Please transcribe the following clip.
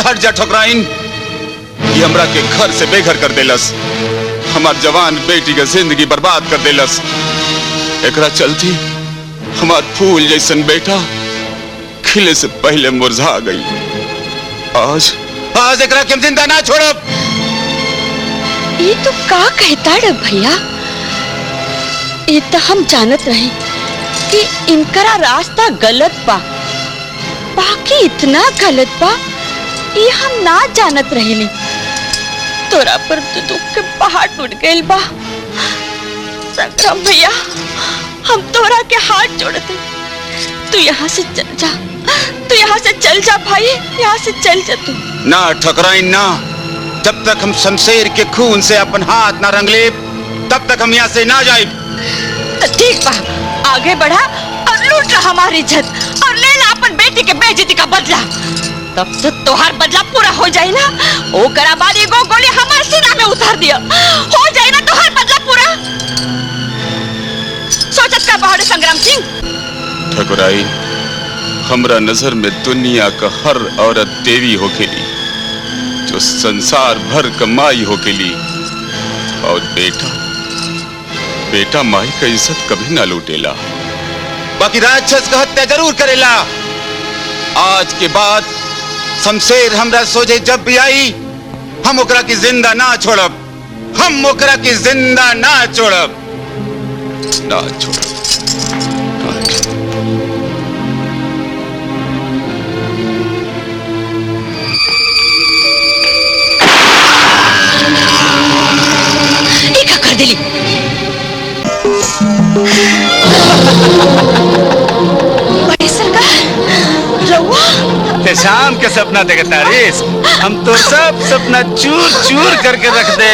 हट जा ठकुराइन। ये हमरा के घर से बेघर कर देलस, हमार जवान बेटी के जिंदगी बर्बाद कर देलस। एकरा चलती हमार फूल जैसन बेटा खिले से पहले मुरझा गई। आज एकरा के हम जिंदा ना छोड़ब। ये तो का कहता रे भैया? ये तो हम जानत रहे कि इनकरा रास्ता गलत बा, बाकी इतना गलत बा ये हम ना जानत रहे। तोरा पर तो दुख के पहाड़ टूट गइल बा। संग्राम भैया, हम तोरा के हाथ जोड़ते, तू यहाँ से चल जा, तू यहाँ से चल जा भाई, यहाँ से चल जा तू। ना ठकुराइन ना, जब तक हम शमशेर के खून से अपन हाथ ना रंगले तब तक हम यहाँ से ना जाए। तो ठीक बा, आगे बढ़ा और लूट ला हमारी इज्जत और ले ला अपन बेटी के बेइज्जती का बदला। तब तो तोहार बदला पूरा हो जाए ना। ओ करा बारी गो गोली हमारे सीना में उतार दिया, हो जाए ना तोहार बदला पूरा। सोचत का बाहर संग्राम सिंह। ठकुराइन, हमरा नजर में दुनिया का हर औरत देवी होकेली, जो संसार भर कमाई होकेली, और बेटा माई का इज्जत कभी ना लूटेला, बाकी राक्षस का हत्या जरूर करेला। आज के बाद शमशेर हमरा सोचे जब भी आई, हम ओकरा की जिंदा ना छोड़ब, हम ओकरा की जिंदा ना छोड़ब, ना छोड़ब। कर दिली बड़ी सरकार रउआ ते शाम के सपना देखता रिस, हम तो सब सपना चूर चूर करके रख दे।